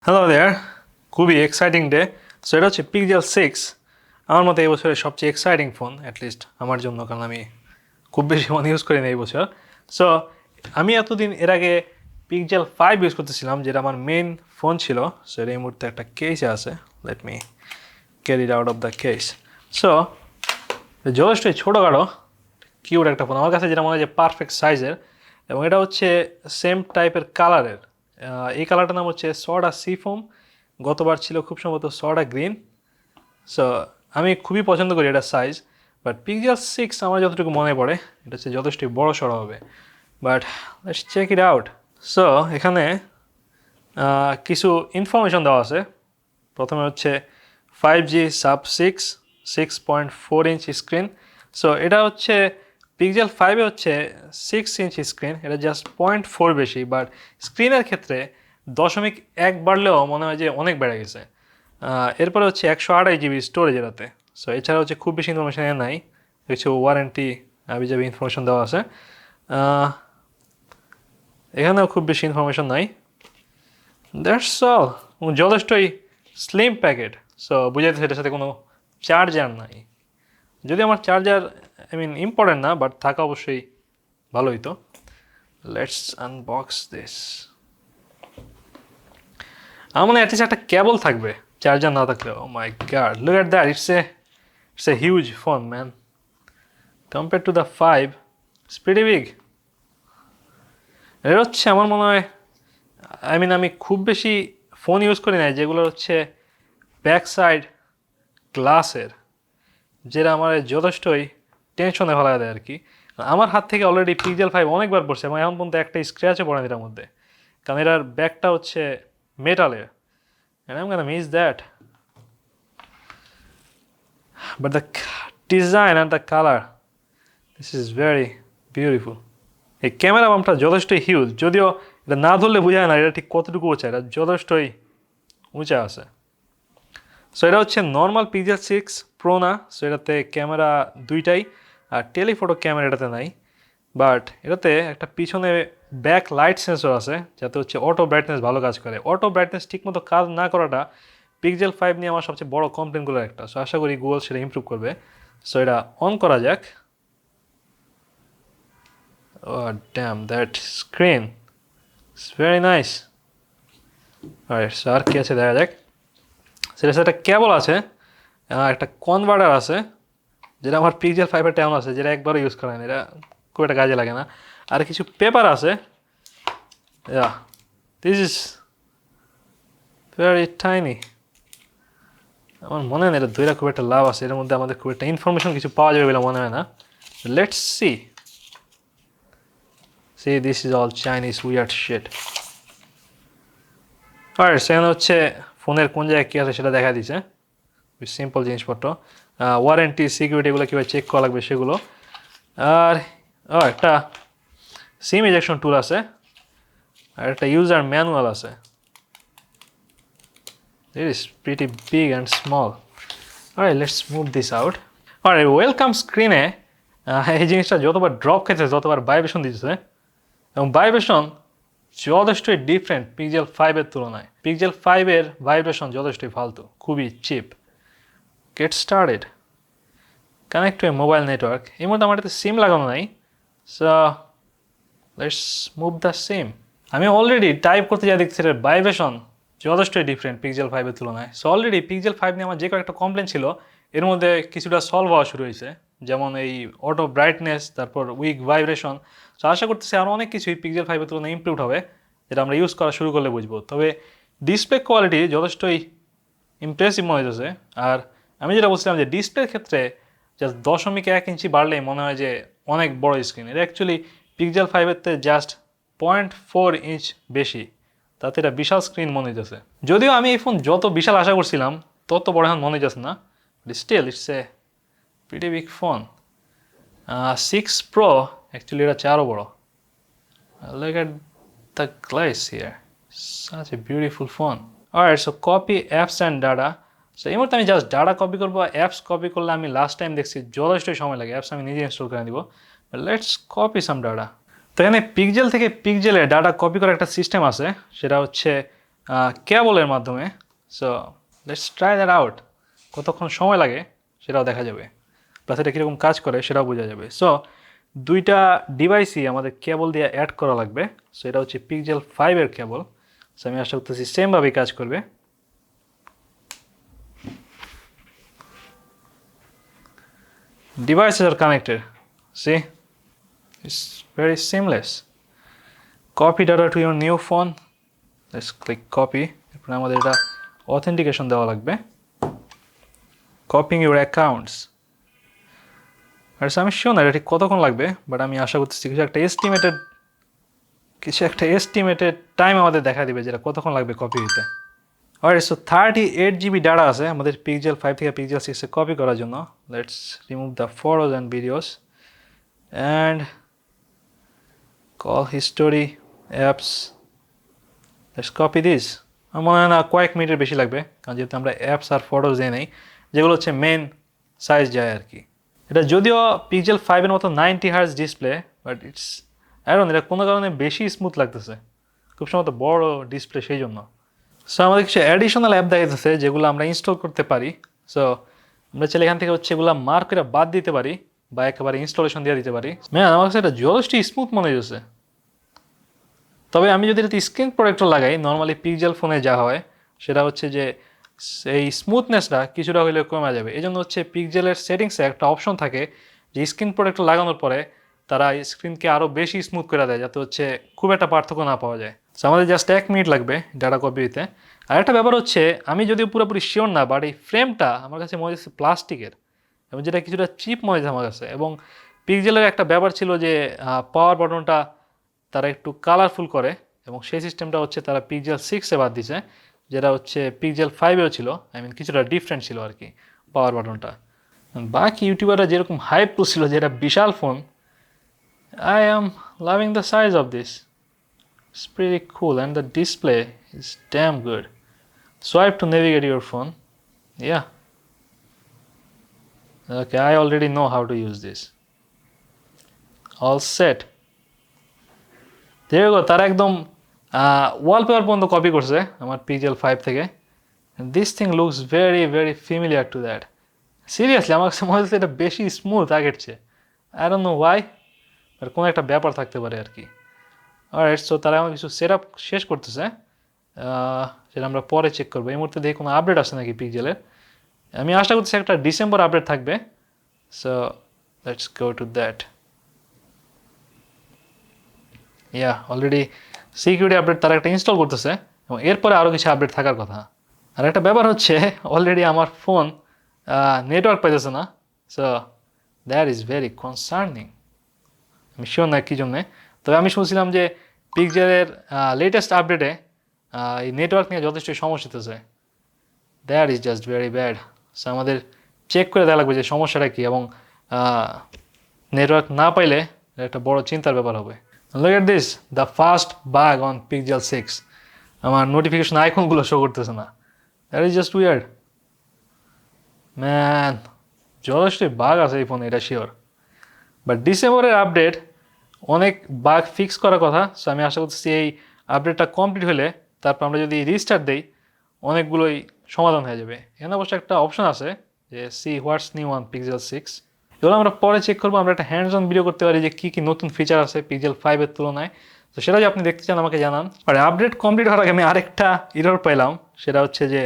Hello দেয়ার, খুবই exciting day. So এটা হচ্ছে পিক্সেল 6। আমার মতে এই বছরের সবচেয়ে এক্সাইটিং ফোন, অ্যাটলিস্ট আমার জন্য, কারণ আমি খুব বেশি ফোন ইউজ করি না এই বছর। সো আমি এতদিন এর আগে পিক্সেল 5 ইউজ করতেছিলাম, যেটা আমার মেইন ফোন ছিল। সো এর এই মুহূর্তে একটা কেসে আছে, let me carry it out of the case. So যথেষ্টই ছোটোখাটো কিউট একটা ফোন, আমার কাছে যেটা মনে হয় যে পারফেক্ট সাইজের, এবং এটা হচ্ছে সেম টাইপের কালারের। এই কালারটার নাম হচ্ছে সডা সি ফোম। গতবার ছিল খুব সম্ভবত সডা গ্রিন। সো আমি খুবই পছন্দ করি এটার সাইজ, বাট পিক্সেল 6 আমার যতটুকু মনে পড়ে এটা হচ্ছে যথেষ্টই বড় সড়ো হবে। But let's check it out. So এখানে কিছু ইনফরমেশন দেওয়া আছে। প্রথমে হচ্ছে 5G sub-6 6.4 inch screen. So এটা হচ্ছে পিক্সেল 5-এ হচ্ছে 6 ইঞ্চ স্ক্রিন, এটা জাস্ট 0.4 বেশি, বাট স্ক্রিনের ক্ষেত্রে 0.1 বাড়লেও মনে হয় যে অনেক বেড়ে গেছে। এরপরে হচ্ছে 128 GB স্টোরেজ এটাতে। সো এছাড়া হচ্ছে খুব বেশি ইনফরমেশন নাই, কিছু ওয়ারেন্টি আবিজাবি ইনফরমেশন দেওয়া আছে। এখানেও খুব বেশি ইনফরমেশন নাই। That's all. যথেষ্টই স্লিম প্যাকেট। সো বুঝাইতেছে এটার সাথে কোনো চার্জার নাই। যদি আমার চার্জার ইম্পর্টেন্ট না, বাট থাকা অবশ্যই ভালোই। তো লেটস আনবক্স দিস। আমার মনে হয় অ্যাটলিস্ট একটা কেবল থাকবে, চার্জার না থাকলে। Oh my god, look at that, it's a huge phone man. Compare to the 5, it's pretty big. এটা হচ্ছে আমার মনে হয়, আমি খুব বেশি ফোন ইউজ করি না যেগুলো হচ্ছে ব্যাক সাইড গ্লাসের, যেটা আমার যথেষ্টই টেনশনে ফেলা দেয় আর কি। আমার হাত থেকে অলরেডি পিক্সেল 5 অনেকবার পড়ছে, এবং এখন পর্যন্ত একটা স্ক্র্যাচও পড়ে না এটার মধ্যে, কারণ এটার ব্যাকটা হচ্ছে মেটালের। and I'm gonna miss that. But the design and the color, this is very beautiful. এই ক্যামেরা বামটা যথেষ্টই হিউজ, যদিও এটা না ধরলে বোঝা না এটা ঠিক কতটুকু উঁচা। এটা যথেষ্টই উঁচা আছে। সো এটা হচ্ছে নর্মাল পিক্সেল 6 প্রো না। সো এটাতে ক্যামেরা দুইটাই, আর টেলিফোটো ক্যামেরা এটাতে নাই। বাট এটাতে একটা পিছনে ব্যাক লাইট সেন্সর আছে, যাতে হচ্ছে অটো ব্রাইটনেস ভালো কাজ করে। অটো ব্রাইটনেস ঠিকমতো কাজ না করাটা পিক্সেল 5 নিয়ে আমার সবচেয়ে বড় কমপ্লেনগুলোর একটা। সো আশা করি গুগল সেটা ইমপ্রুভ করবে। সো এটা অন করা যাক। Oh damn, that screen, it's very nice. Alright, so আর কি আছে দেখা যাক। সেটা একটা কেবল আছে, একটা কনভার্টার আছে, যেটা আমার পিক্সেল 5-এর তেমন আছে, যেটা একবারও ইউজ করা হয় না, এটা খুব একটা কাজে লাগে না। আর কিছু পেপার আছে। This is very tiny. আমার মনে হয় না এটা দুইটা খুব একটা লাভ আছে, এর মধ্যে আমাদের খুব একটা ইনফরমেশন কিছু পাওয়া যাবে বলে মনে হয় না। Let's see. See, this is all Chinese weird shit. Alright, সেখানে হচ্ছে ফোনের কোন জায়গায় কী আছে সেটা দেখা দিচ্ছে, সিম্পল জিনিসপত্র। ওয়ারেন্টি, সিকিউরিটি, এগুলো কীভাবে চেক করা লাগবে সেগুলো। আর একটা সিম ইজেকশন টুল আছে, আর একটা ইউজার ম্যানুয়াল আছে। It is pretty big and small. Alright, let's move this out. Alright, welcome স্ক্রিনে এই জিনিসটা যতবার ড্রপ খেতেছে ততবার ভাইব্রেশন দিতেছে, এবং ভাইব্রেশন যথেষ্টই ডিফারেন্ট পিক্সেল 5-এর তুলনায়। পিক্সেল 5-এর ভাইব্রেশন যথেষ্টই ফালতু, খুবই cheap. Get started. Connect to a mobile network. এই মধ্যে আমার এতে সিম লাগানো নাই। So let's move the SIM. আমি অলরেডি টাইপ করতে যা দেখছি এর ভাইব্রেশন যথেষ্টই ডিফারেন্ট পিক্সেল 5-এর তুলনায়। সো অলরেডি পিক্সেল 5 নিয়ে আমার যে কয়েকটা কমপ্লেন ছিল এর মধ্যে কিছুটা সলভ হওয়া শুরু হয়েছে, যেমন এই অটো ব্রাইটনেস, তারপর উইক ভাইব্রেশন। সো আশা করতেছি আরও অনেক কিছুই পিক্সেল 5-এর তুলনায় ইমপ্রুভ হবে, যেটা আমরা ইউজ করা শুরু করলে বুঝবো। তবে ডিসপ্লে কোয়ালিটি যথেষ্টই ইমপ্রেসিভ মনে হয়েছে। আর আমি যেটা বলছিলাম যে ডিসপ্লের ক্ষেত্রে জাস্ট 0.1 ইঞ্চি বাড়লেই মনে হয় যে অনেক বড় স্ক্রিন। এটা অ্যাকচুয়ালি পিক্সেল 5-এর যা 0.4 ইঞ্চ বেশি, তাতে এটা বিশাল স্ক্রিন মনে হইতেছে। যদিও আমি এই ফোন যত বিশাল আশা করছিলাম তত বড় এখন মনে হইতেছে না, still it's a pretty big phone. 6 pro actually এটা আরও বড়। Look at the glaze here, such a beautiful phone. Alright, so copy apps and data. So এই মুহূর্তে আমি জাস্ট ডাটা কপি করবো। অ্যাপস কপি করলে আমি লাস্ট টাইম দেখছি যথেষ্টই সময় লাগে, অ্যাপস আমি নিজে ইনস্টল করে দিব। Let's copy some data. তো এখানে পিক্সেল থেকে পিক্সেলে ডাটা কপি করার একটা সিস্টেম আছে, সেটা হচ্ছে কেবলের মাধ্যমে। So let's try that out, কতক্ষণ সময় লাগে সেটাও দেখা যাবে, প্লাস এটা কীরকম কাজ করে সেটাও বোঝা যাবে। সো দুইটা ডিভাইসই আমাদের কেবল দিয়ে অ্যাড করা লাগবে। সো এটা হচ্ছে পিক্সেল 5-এর কেবল। সো আমি আশা করতেছি সেমভাবেই কাজ করবে। Devices are connected. See, it's very seamless. Copy data to your new phone. Let's click copy. এরপর আমাদের এটা অথেন্টিকেশন দেওয়া লাগবে। Copying your accounts. আর আমি শিওর না এটা ঠিক কতক্ষণ লাগবে, বাট আমি আশা করতেছি কিছু একটা এস্টিমেটেড টাইম আমাদের দেখা দিবে যেটা কতক্ষণ লাগবে কপি হইতে। অলরাইট, সো 38 জিবি ডাটা আছে আমাদের পিক্সেল 5 থেকে পিক্সেল 6-এ কপি করার জন্য। Let's remove the photos and videos and call history apps. Let's copy this. আমার মনে হয় না কয়েক মিনিটের বেশি লাগবে, কারণ যেহেতু আমরা অ্যাপস আর ফটোজ দিয়ে নেই, যেগুলো হচ্ছে মেন সাইজ যায় আর কি। এটা যদিও পিক্সেল 5-এর মতো 90 hertz display, but it's iron এটা কোনো কারণে বেশি স্মুথ লাগতেছে, খুব সম্ভবত বড় ডিসপ্লে সেই জন্য। সো আমাদের কিছু অ্যাডিশনাল অ্যাপ দেখাইতেছে যেগুলো আমরা ইনস্টল করতে পারি। সো আমরা চাইলে এখান থেকে হচ্ছে এগুলো মার্ক করে বাদ দিতে পারি বা একেবারে ইনস্টলেশন দিয়ে দিতে পারি। ম্যান আমার কাছে এটা যথেষ্ট স্মুথ মনে হয়েছে। তবে আমি যদি এটা স্ক্রিন প্রোটেক্টর লাগাই, নর্মালি পিক্সেল ফোনে যা হয় সেটা হচ্ছে যে এই স্মুথনেসটা কিছুটা হলেও কমে যাবে। এই জন্য হচ্ছে পিক্সেলের সেটিংসে একটা অপশন থাকে যে স্ক্রিন প্রোটেক্টর লাগানোর পরে তারা স্ক্রিনকে আরও বেশি স্মুথ করে দেয়, যাতে হচ্ছে খুব একটা পার্থক্য না পাওয়া যায়। সো আমাদের জাস্ট 1 মিনিট লাগবে ডাটা কপি দিতে। আর একটা ব্যাপার হচ্ছে, আমি যদিও পুরোপুরি শিওর না, বাট এই ফ্রেমটা আমার কাছে মনে হচ্ছে প্লাস্টিকের, এবং যেটা কিছুটা চিপ মনে হচ্ছে আমার কাছে। এবং পিক্সেলের একটা ব্যাপার ছিল যে পাওয়ার বাটনটা তারা একটু কালারফুল করে, এবং সেই সিস্টেমটা হচ্ছে তারা পিক্সেল 6-এ বাদ দিছে, যেটা হচ্ছে পিক্সেল 5-এও ছিল। কিছুটা ডিফারেন্ট ছিল আর কি পাওয়ার বাটনটা। বাকি ইউটিউবাররা যেরকম হাইপ করছিল যে এটা বিশাল phone, I am loving the size of this. It's pretty cool and the display is damn good. Swipe to navigate your phone. Yeah. Okay, I already know how to use this. All set. There you go. তারা একদম wallpaper পর্যন্ত copy করছে আমার pixel 5 থেকে। This thing looks very very familiar to that. Seriously আমার কাছে মনে হচ্ছে এটা বেশি স্মুথ আগের চেয়ে। আই ডোন্ট নো ওয়াই, আর কোনো একটা ব্যাপার থাকতে পারে আর কি। অলরাইট, সো তারা আমার কিছু সেট আপ শেষ করতেছে, সেটা আমরা পরে চেক করবো। এই মুহূর্তে দেখি কোনো আপডেট আসে নাকি পিক্সেলের। আমি আশা করতেছি একটা ডিসেম্বর আপডেট থাকবে। So let's go to that. Yeah, already security update তারা একটা ইনস্টল করতেছে, এবং এরপরে আরও কিছু আপডেট থাকার কথা। আর একটা ব্যাপার হচ্ছে, অলরেডি আমার ফোন নেটওয়ার্ক পাইতেছে না। So that is very concerning. আমি শিওর না কী জন্যে, তবে আমি শুনছিলাম যে পিক্সেলের লেটেস্ট আপডেটে এই নেটওয়ার্ক নিয়ে যথেষ্ট সমস্যা হতেছে। That is just very bad. So আমাদের চেক করে দেওয়া লাগবে যে সমস্যাটা কী, এবং নেটওয়ার্ক না পাইলে একটা বড় চিন্তার ব্যাপার হবে। Look at this, the fast bug on Pixel 6. আমার নোটিফিকেশন আইকনগুলো শো করতেছে না। That is just weird man. যথেষ্ট বাগ আছে এই ফোনে, এটা শিওর। বাট ডিসেম্বরের আপডেট অনেক বাগ ফিক্স করার কথা। সো আমি আশা করতেছি এই আপডেটটা কমপ্লিট হলে তারপর আমরা যদি রিস্টার্ট দিই, অনেকগুলোই সমাধান হয়ে যাবে। এখানে অবশ্য একটা অপশন আছে যে see what's new on Pixel 6। এগুলো আমরা পরে চেক করবো। আমরা একটা হ্যান্ডস অন ভিডিও করতে পারি যে কী কী নতুন ফিচার আছে পিক্সেল 5-এর তুলনায়। তো সেটা যদি আপনি দেখতে চান আমাকে জানান। আর আপডেট কমপ্লিট হওয়ার আগে আমি আরেকটা এরর পেলাম, সেটা হচ্ছে যে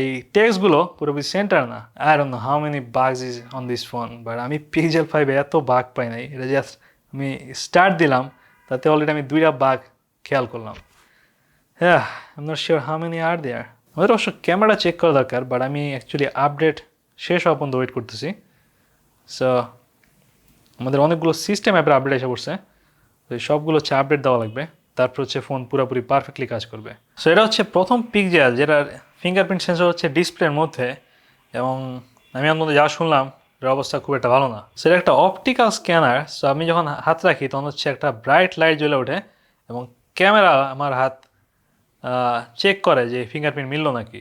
এই টেক্সটগুলো পুরোপুরি সেন্টার না। I don't know how many বাগস is on this phone, but আমি পিক্সেল 5-এ এত বাগ পাই নাই। এটা জাস্ট আমি স্টার্ট দিলাম, তাতে অলরেডি আমি 2টা বাগ খেয়াল করলাম। হ্যাঁ, I am not sure how many are there. আমাদের অবশ্য ক্যামেরা চেক করা দরকার, বাট আমি অ্যাকচুয়ালি আপডেট শেষ হওয়া পর্যন্ত ওয়েট করতেছি। সো আমাদের অনেকগুলো সিস্টেম অ্যাপের আপডেট এসে পড়ছে, তো এই সবগুলো হচ্ছে আপডেট দেওয়া লাগবে, তারপর হচ্ছে ফোন পুরোপুরি পারফেক্টলি কাজ করবে। সো এটা হচ্ছে প্রথম পিক্সেল যেটার ফিঙ্গারপ্রিন্ট সেন্সর হচ্ছে ডিসপ্লের মধ্যে, এবং আমি আমার মধ্যে যা শুনলাম এর অবস্থা খুব একটা ভালো না। সেটা একটা অপটিক্যাল স্ক্যানার। সো আমি যখন হাত রাখি তখন হচ্ছে একটা ব্রাইট লাইট জ্বলে ওঠে, এবং ক্যামেরা আমার হাত চেক করে যে ফিঙ্গারপ্রিন্ট মিললো নাকি।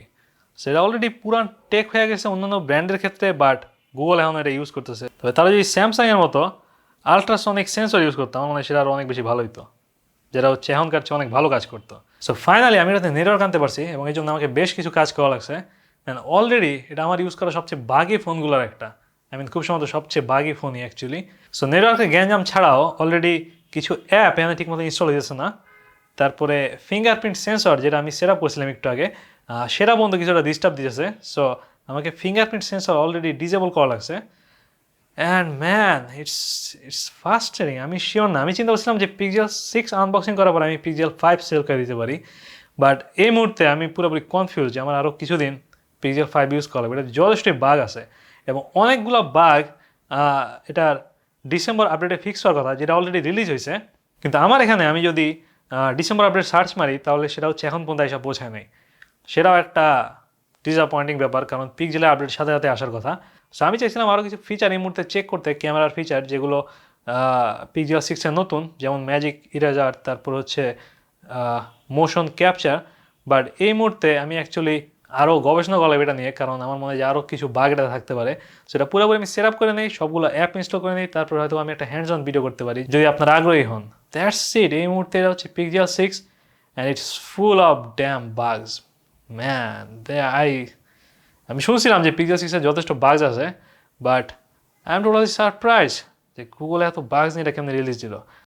সেটা অলরেডি পুরান টেক হয়ে গেছে অন্যান্য ব্র্যান্ডের ক্ষেত্রে, বাট গুগল এখন এটা ইউজ করতেছে। তবে তারা যদি স্যামসাংয়ের মতো আলট্রাসনিক সেন্সর ইউজ করতো, আমার মনে হয় সেটা আরও অনেক বেশি ভালো হতো, যেটা হচ্ছে এখনকার চেয়ে অনেক ভালো কাজ করতো। সো ফাইনালি আমি এটাতে নেটওয়ার্ক আনতে পারছি এবং এই জন্য আমাকে বেশ কিছু কাজ করা লাগছে। অ্যান্ড অলরেডি এটা আমার ইউজ করা সবচেয়ে বাগি ফোনগুলোর একটা, খুব সম্ভবত সবচেয়ে বাগি ফোনই অ্যাকচুয়ালি। সো নেটওয়ার্কের গ্যাঞ্জাম ছাড়াও অলরেডি কিছু অ্যাপ এখানে ঠিকমতো ইনস্টল হয়েছে না। তারপরে ফিঙ্গারপ্রিন্ট সেন্সর যেটা আমি সেট আপ করছিলাম একটু আগে, সেটা বন্ধু কিছুটা ডিস্টার্ব দিয়েছে। সো আমাকে ফিঙ্গারপ্রিন্ট সেন্সর অলরেডি ডিজেবল করা লাগছে। And man it's fastering. আমি শিওর না, আমি চিন্তা করছিলাম যে পিক্সেল 6 আনবক্সিং করার পর আমি পিক্সেল 5 সেল করে দিতে পারি, বাট এই মুহূর্তে আমি পুরোপুরি কনফিউজ যে আমার আরও কিছুদিন পিক্সেল 5 ইউজ করা হবে। এটা যথেষ্টই বাগ আছে এবং অনেকগুলো বাগ এটার ডিসেম্বর আপডেটে ফিক্স হওয়ার কথা, যেটা অলরেডি রিলিজ হয়েছে। কিন্তু আমার এখানে আমি যদি ডিসেম্বর আপডেট সার্চ মারি তাহলে সেটা হচ্ছে এখন পর্যন্ত এসে পৌঁছায় নাই। সেটাও একটা ডিসঅ্যাপয়েন্টিং ব্যাপার, কারণ পিক্সেলের আপডেট সাথে সাথে আসার কথা। সো আমি চাইছিলাম আরও কিছু ফিচার এই মুহূর্তে চেক করতে, ক্যামেরার ফিচার যেগুলো পিক্সেল 6-এর নতুন, যেমন ম্যাজিক ইরেজার, তারপর হচ্ছে মোশন ক্যাপচার। বাট এই মুহূর্তে আমি অ্যাকচুয়ালি আরও গবেষণা করলাম এটা নিয়ে, কারণ আমার মনে হয় যে আরও কিছু বাগ এটা থাকতে পারে। সেটা পুরোপুরি আমি সেট আপ করে নিই, সবগুলো অ্যাপ ইনস্টল করে নিই, তারপর হয়তো আমি একটা হ্যান্ডস অন ভিডিও করতে পারি যদি আপনারা আগ্রহী হন। That's it. এই মুহূর্তে এটা হচ্ছে Pixel 6 and it's full of damn bugs man. আমি শুনছিলাম যে পিক্সেল 6-এর যথেষ্ট বাগস আছে, but I am totally surprise যে গুগল এত বাগস নিয়ে এটা কেমন রিলিজ দিল।